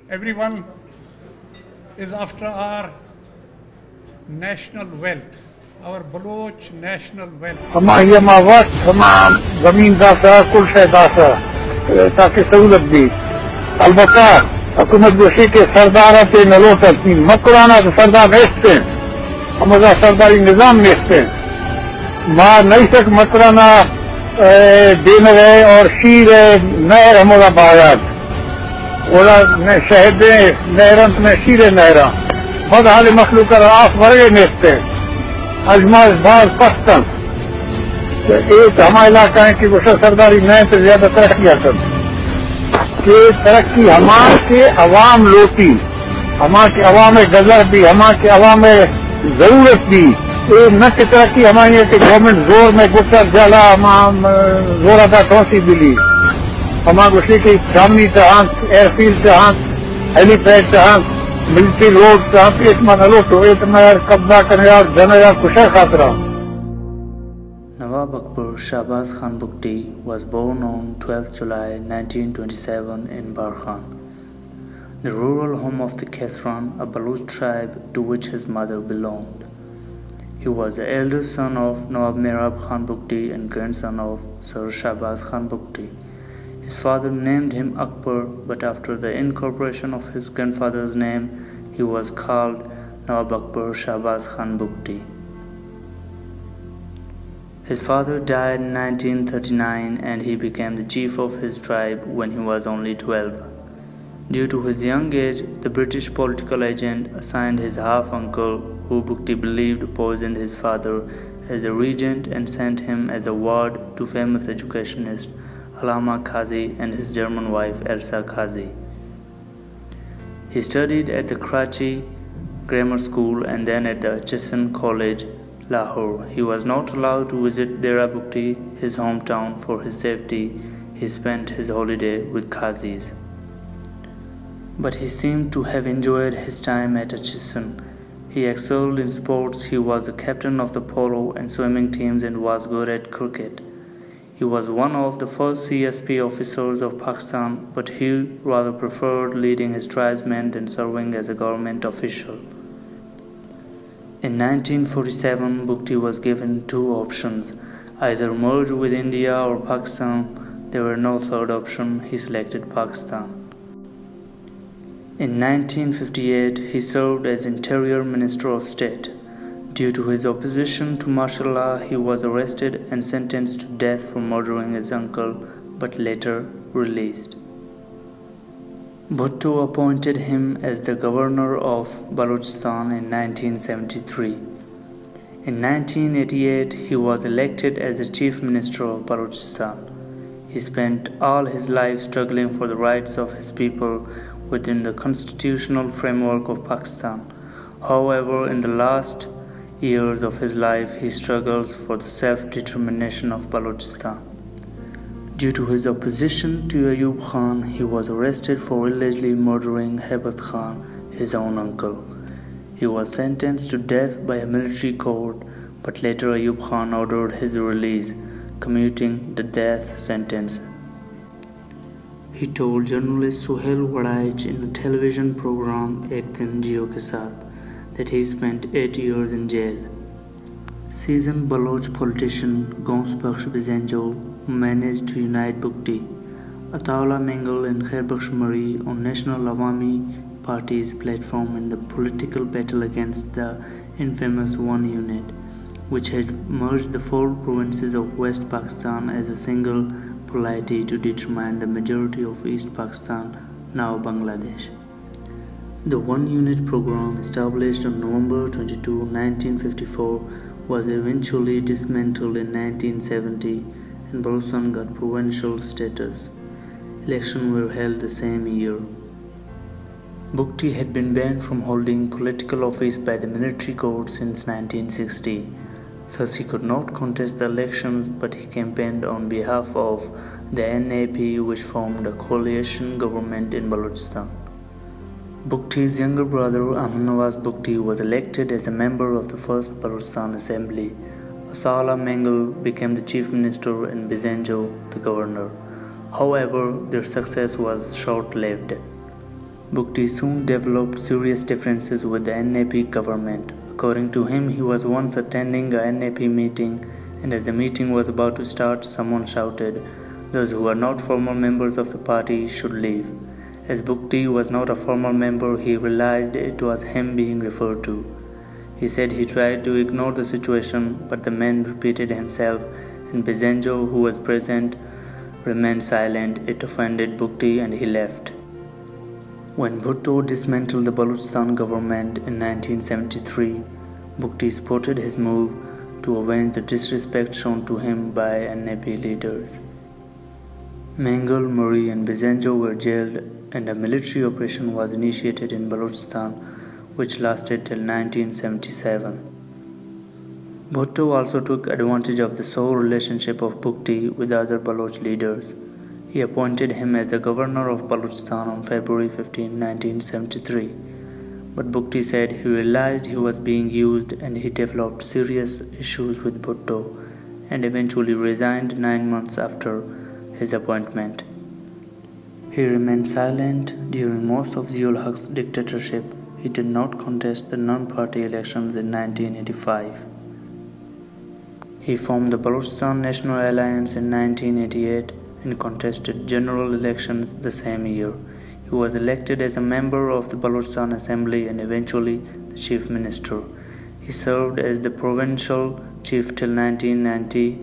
Everyone is after our national wealth, our Baloch national wealth. हमारी वक्त तमाम जमीन दासा कुल शे दासा ताकि सहूलत दी अलबत्ता हुकूमत गोशी के सरदार पे नलोटत मकराना तो सरदार नेस्ते हमारा सरदारी निजाम नेस्ते माँ नहीं सक मकराना दिन रहे और शीर नहर हमारा बारात ओला शहद नहरंत में शीर नहरा बदहाल मखलूक आफ वर्गे नेस्ते अजमाश बार पस्तन एक हमारा इलाका है कि गुस्सा सरदारी नए से ज्यादा तरक्की कर कि तरक्की हमारे अवाम लोटी हमारे अवाम गजर भी हमारे अवाम जरूरत भी ये न कि तरक्की हमारी कि गवर्नमेंट जोर में गुस्सा जला जोर अदा टोसी बिली हमारे गुस्से की जामनी तहां एयरफील्ड तहां हेलीपैड तहां मिलिट्री रोड तहां इस मन लोटो इतना कब्जा करने और जनया खुशा खातरा. Nawab Akbar Shahbaz Khan Bugti was born on 12 July 1927 in Barkhan, the rural home of the Kethran, a Baloch tribe to which his mother belonged. He was the eldest son of Nawab Mirab Khan Bugti and grandson of Sir Shahbaz Khan Bugti. His father named him Akbar, but after the incorporation of his grandfather's name, he was called Nawab Akbar Shahbaz Khan Bugti. His father died in 1939 and he became the chief of his tribe when he was only 12. Due to his young age, the British political agent assigned his half-uncle, who Bugti believed poisoned his father, as a regent and sent him as a ward to famous educationist Allama Qazi and his German wife Elsa Qazi. He studied at the Karachi Grammar School and then at the Hutchison College, Lahore. He was not allowed to visit Dera Bugti, his hometown, for his safety. He spent his holiday with Qazis. But he seemed to have enjoyed his time at Hutchison. He excelled in sports. He was the captain of the polo and swimming teams and was good at cricket. He was one of the first CSP officers of Pakistan, but he rather preferred leading his tribesmen than serving as a government official. In 1947, Bugti was given two options, either merge with India or Pakistan. There were no third option. He selected Pakistan. In 1958, he served as Interior Minister of State. Due to his opposition to martial law, he was arrested and sentenced to death for murdering his uncle, but later released. Bhutto appointed him as the governor of Balochistan in 1973. In 1988, he was elected as the chief minister of Balochistan. He spent all his life struggling for the rights of his people within the constitutional framework of Pakistan. However, in the last years of his life, he struggles for the self-determination of Balochistan. Due to his opposition to Ayub Khan, he was arrested for allegedly murdering Hebat Khan, his own uncle. He was sentenced to death by a military court, but later Ayub Khan ordered his release, commuting the death sentence. He told journalist Suhail Wadaij in a television program Ek Din Jio Ke Saath that he spent 8 years in jail. Seasoned Baloch politician Gauss Bakhsh Bizenjo managed to unite Bugti, Ataullah Mengal and Khair Bakhsh Mari on National Awami Party's platform in the political battle against the infamous One Unit, which had merged the 4 provinces of West Pakistan as a single polity to determine the majority of East Pakistan, now Bangladesh. The One Unit program, established on November 22, 1954, was eventually dismantled in 1970 and Balochistan got provincial status. Elections were held the same year. Bugti had been banned from holding political office by the military court since 1960. Thus he could not contest the elections, but he campaigned on behalf of the NAP, which formed a coalition government in Balochistan. Bugti's younger brother Ahmed Nawaz Bugti was elected as a member of the first Balochistan Assembly. Ataullah Mengal became the chief minister and Bizenjo the governor. However, their success was short-lived. Bugti soon developed serious differences with the NAP government. According to him, he was once attending a NAP meeting, and as the meeting was about to start, someone shouted, "Those who are not former members of the party should leave." As Bugti was not a former member, he realized it was him being referred to. He said he tried to ignore the situation, but the man repeated himself, and Bizenjo, who was present, remained silent. It offended Bugti and he left. When Bhutto dismantled the Balochistan government in 1973, Bugti supported his move to avenge the disrespect shown to him by NAP leaders. Mengal, Murray and Bizenjo were jailed and a military operation was initiated in Balochistan, which lasted till 1977. Bhutto also took advantage of the sour relationship of Bugti with other Baloch leaders. He appointed him as the governor of Balochistan on February 15, 1973. But Bugti said he realized he was being used and he developed serious issues with Bhutto and eventually resigned 9 months after his appointment. He remained silent during most of Ziaul Haq's dictatorship. He did not contest the non-party elections in 1985. He formed the Balochistan National Alliance in 1988 and contested general elections the same year. He was elected as a member of the Balochistan Assembly and eventually the Chief Minister. He served as the provincial chief till 1990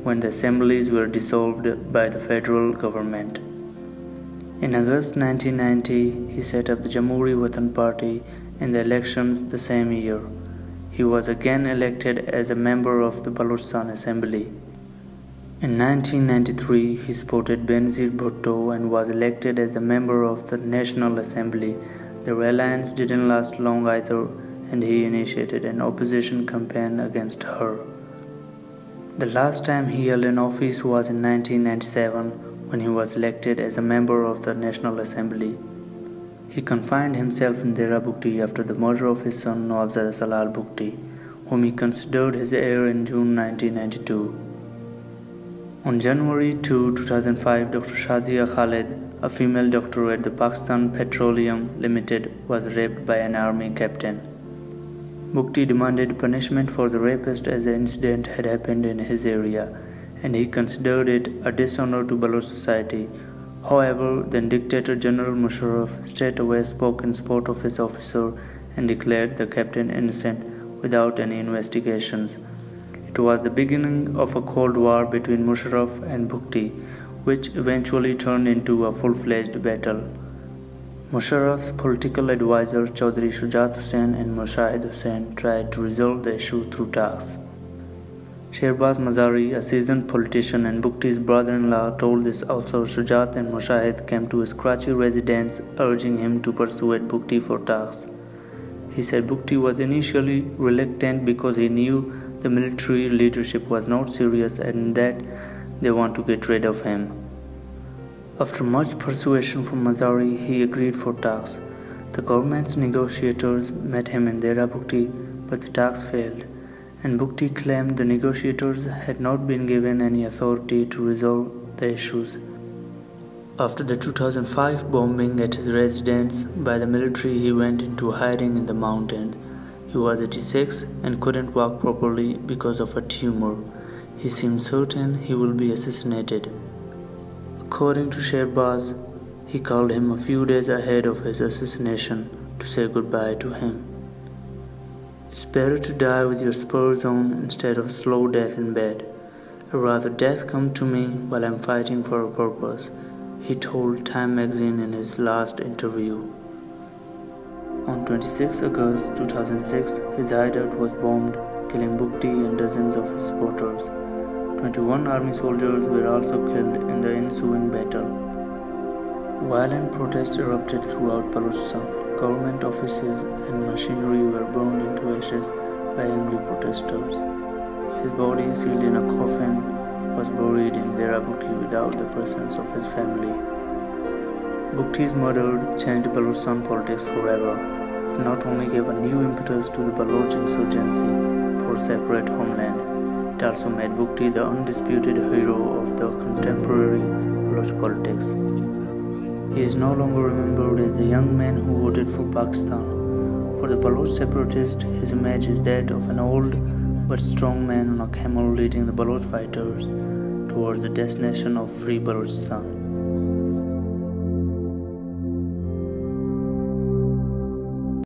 when the assemblies were dissolved by the federal government. In August 1990, he set up the Jamhuri Watan Party in the elections the same year. He was again elected as a member of the Balochistan Assembly. In 1993, he supported Benazir Bhutto and was elected as a member of the National Assembly. Their alliance didn't last long either, and he initiated an opposition campaign against her. The last time he held an office was in 1997 when he was elected as a member of the National Assembly. He confined himself in Dera Bugti after the murder of his son Nawabzada Salal Bugti, whom he considered his heir in June 1992. On January 2, 2005, Dr. Shazia Khalid, a female doctor at the Pakistan Petroleum Limited, was raped by an army captain. Bugti demanded punishment for the rapist as the incident had happened in his area, and he considered it a dishonor to Baloch society. However, then Dictator General Musharraf straight away spoke in support of his officer and declared the captain innocent without any investigations. It was the beginning of a cold war between Musharraf and Bugti, which eventually turned into a full-fledged battle. Musharraf's political advisor Chaudhry Shujat Hussain and Moshahid Hussain tried to resolve the issue through talks. Shehbaz Mazari, a seasoned politician and Bugti's brother-in-law, told this author Shujat and Moshahid came to his Karachi residence urging him to persuade Bugti for talks. He said Bugti was initially reluctant because he knew the military leadership was not serious and that they want to get rid of him. After much persuasion from Mazari, he agreed for talks. The government's negotiators met him in Dera Bugti, but the talks failed, and Bugti claimed the negotiators had not been given any authority to resolve the issues. After the 2005 bombing at his residence by the military, he went into hiding in the mountains. He was 86 and couldn't walk properly because of a tumor. He seemed certain he will be assassinated. According to Shehbaz, he called him a few days ahead of his assassination to say goodbye to him. "It's better to die with your spurs on instead of a slow death in bed. I'd rather death come to me while I'm fighting for a purpose," he told Time magazine in his last interview. On 26 August 2006, his hideout was bombed, killing Bugti and dozens of his supporters. 21 army soldiers were also killed in the ensuing battle. Violent protests erupted throughout Balochistan. Government offices and machinery were burned into ashes by angry protesters. His body, sealed in a coffin, was buried in Dera Bugti without the presence of his family. Bugti's murder changed Balochistan politics forever. It not only gave a new impetus to the Baloch insurgency for a separate homeland, it also made Bugti the undisputed hero of the contemporary Baloch politics. He is no longer remembered as the young man who voted for Pakistan. For the Baloch separatist, his image is that of an old but strong man on a camel leading the Baloch fighters towards the destination of free Balochistan.